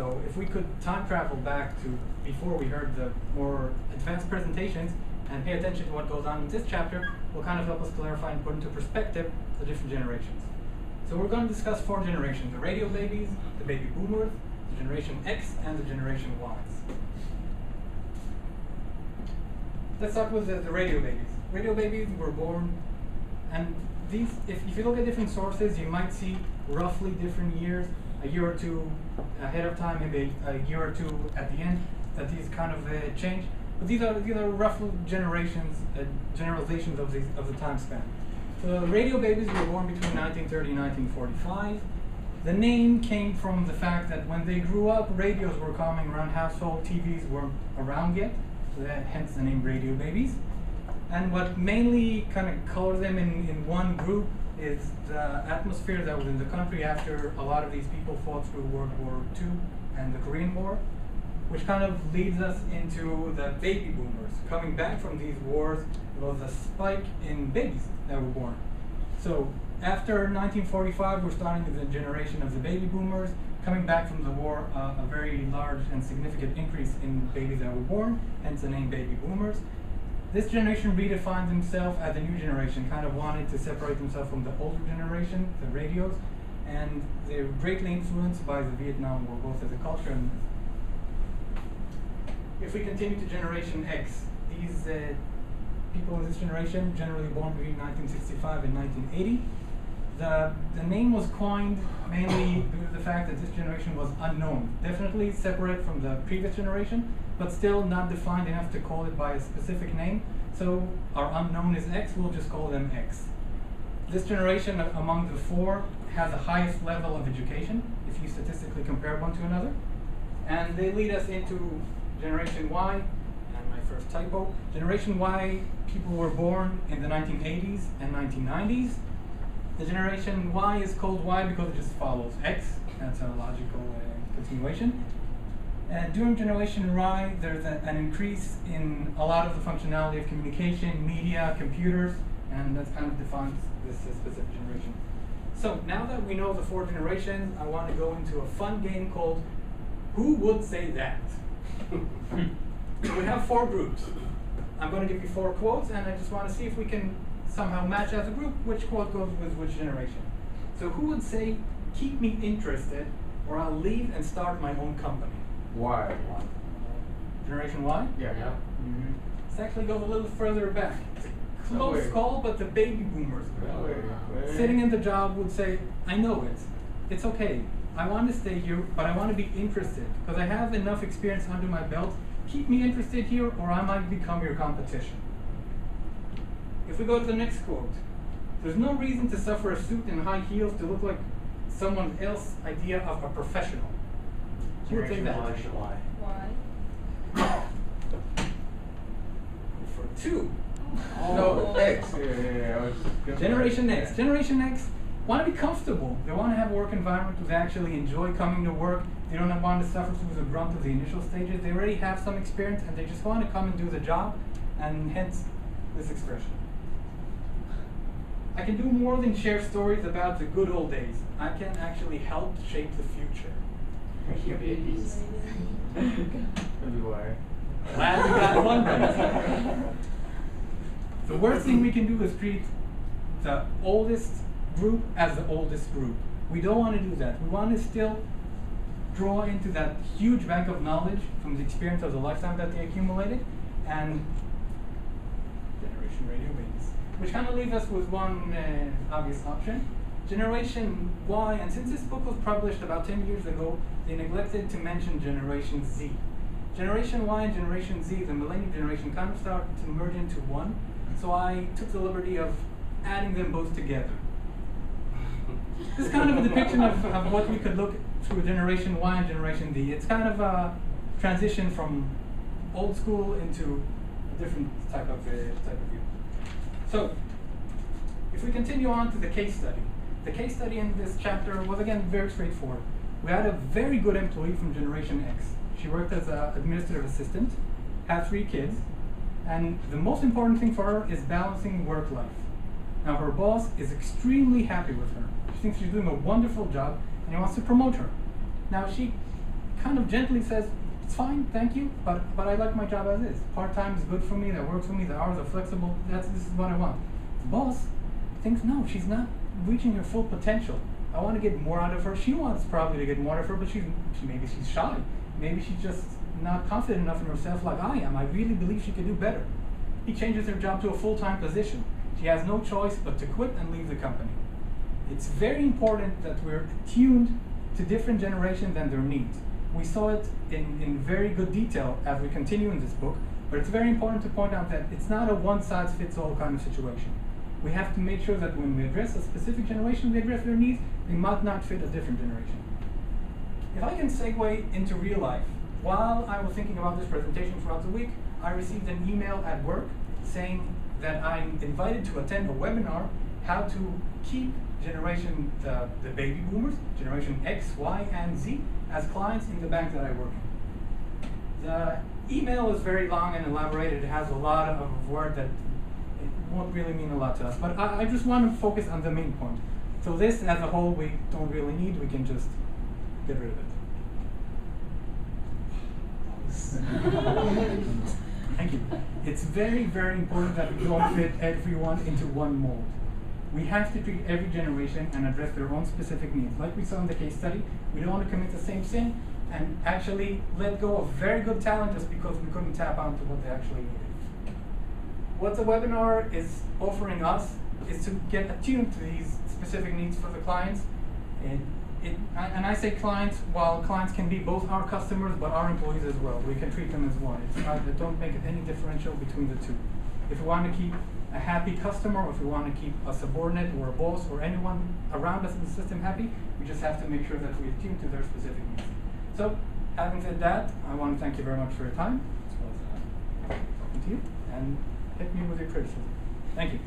So if we could time travel back to before we heard the more advanced presentations and pay attention to what goes on in this chapter, will kind of help us clarify and put into perspective the different generations. So we're going to discuss 4 generations: the radio babies, the baby boomers, the generation X, and the generation Ys. Let's start with the radio babies. Radio babies were born, and these, if you look at different sources, you might see roughly different years, a year or two ahead of time, maybe a year or two at the end, that these kind of change. But these are roughly generations, generalizations of the time span. So the radio babies were born between 1930 and 1945. The name came from the fact that when they grew up, radios were coming around household, TVs weren't around yet, so hence the name radio babies. And what mainly kind of colored them in one group is the atmosphere that was in the country after a lot of these people fought through World War II and the Korean War, which kind of leads us into the baby boomers. Coming back from these wars, there was a spike in babies that were born. So after 1945, we're starting with the generation of the baby boomers. Coming back from the war, a very large and significant increase in babies that were born, hence the name baby boomers. This generation redefined themselves as a new generation, kind of wanted to separate themselves from the older generation, the radios, and they were greatly influenced by the Vietnam War, both as a culture and if we continue to Generation X, these people in this generation, generally born between 1965 and 1980, the name was coined mainly due to the fact that this generation was unknown, definitely separate from the previous generation, but still not defined enough to call it by a specific name. So our unknown is X, we'll just call them X. This generation among the 4 has the highest level of education, if you statistically compare one to another. And they lead us into Generation Y, and my first typo. Generation Y, people were born in the 1980s and 1990s. The Generation Y is called Y because it just follows X. That's a logical continuation. During Generation Y, there's an increase in a lot of the functionality of communication, media, computers, and that kind of defines this specific generation. So now that we know the 4 generations, I want to go into a fun game called Who Would Say That? We have 4 groups. I'm going to give you 4 quotes, and I just want to see if we can somehow match as a group which quote goes with which generation. So who would say, keep me interested, or I'll leave and start my own company? Why? Generation Y? Yeah. Mm-hmm. This actually goes a little further back. Close call, but the baby boomers. Sitting in the job would say, I know it. It's okay. I want to stay here, but I want to be interested because I have enough experience under my belt. Keep me interested here, or I might become your competition. If we go to the next quote, there's no reason to suffer a suit and high heels to look like someone else's idea of a professional. Who would say that? Why? For 2. No, X. Yeah. Generation X. Generation X want to be comfortable. They want to have a work environment where they actually enjoy coming to work. They don't want to suffer through the brunt of the initial stages. They already have some experience and they just want to come and do the job, and hence this expression. I can do more than share stories about the good old days. I can actually help shape the future. Babies. Everywhere. Glad we got one right. The worst thing we can do is treat the oldest group as the oldest group. We don't want to do that. We want to still draw into that huge bank of knowledge from the experience of the lifetime that they accumulated, and Generation Radio Babies. Which kind of leaves us with one obvious option. Generation Y, and since this book was published about 10 years ago, they neglected to mention Generation Z. Generation Y and Generation Z, the millennial generation, kind of started to merge into one, so I took the liberty of adding them both together. This is kind of a depiction of what we could look through Generation Y and Generation Z. It's kind of a transition from old school into a different type of view. So, if we continue on to the case study. The case study in this chapter was, again, very straightforward. We had a very good employee from Generation X. She worked as an administrative assistant, had 3 kids, and the most important thing for her is balancing work-life. Now, her boss is extremely happy with her. She thinks she's doing a wonderful job, and he wants to promote her. Now, she kind of gently says, it's fine, thank you, but I like my job as is. Part-time is good for me, that works for me, the hours are flexible, this is what I want. The boss thinks, no, she's not reaching her full potential. I want to get more out of her. She wants probably to get more out of her, but maybe she's shy. Maybe she's just not confident enough in herself like I am. I really believe she could do better. He changes her job to a full-time position. She has no choice but to quit and leave the company. It's very important that we're attuned to different generations and their needs. We saw it in very good detail as we continue in this book, but it's very important to point out that it's not a one-size-fits-all kind of situation. We have to make sure that when we address a specific generation, we address their needs. They might not fit a different generation. If I can segue into real life, while I was thinking about this presentation throughout the week, I received an email at work saying that I'm invited to attend a webinar, how to keep generation, the baby boomers, generation X, Y, and Z, as clients in the bank that I work in. The email is very long and elaborated. It has a lot of words that it won't really mean a lot to us, but I just want to focus on the main point. So this, as a whole, we don't really need. We can just get rid of it. Thank you. It's very, very important that we don't fit everyone into one mold. We have to treat every generation and address their own specific needs. Like we saw in the case study, we don't want to commit the same sin and actually let go of very good talent just because we couldn't tap onto what they actually needed. What the webinar is offering us is to get attuned to these specific needs for the clients. And I say clients, while clients can be both our customers but our employees as well. We can treat them as one. Don't make it any differential between the two. If we want to keep a happy customer, or if we want to keep a subordinate or a boss or anyone around us in the system happy, we just have to make sure that we attune to their specific needs. So, having said that, I want to thank you very much for your time. It was talking to you, and hit me with your criticism. Thank you.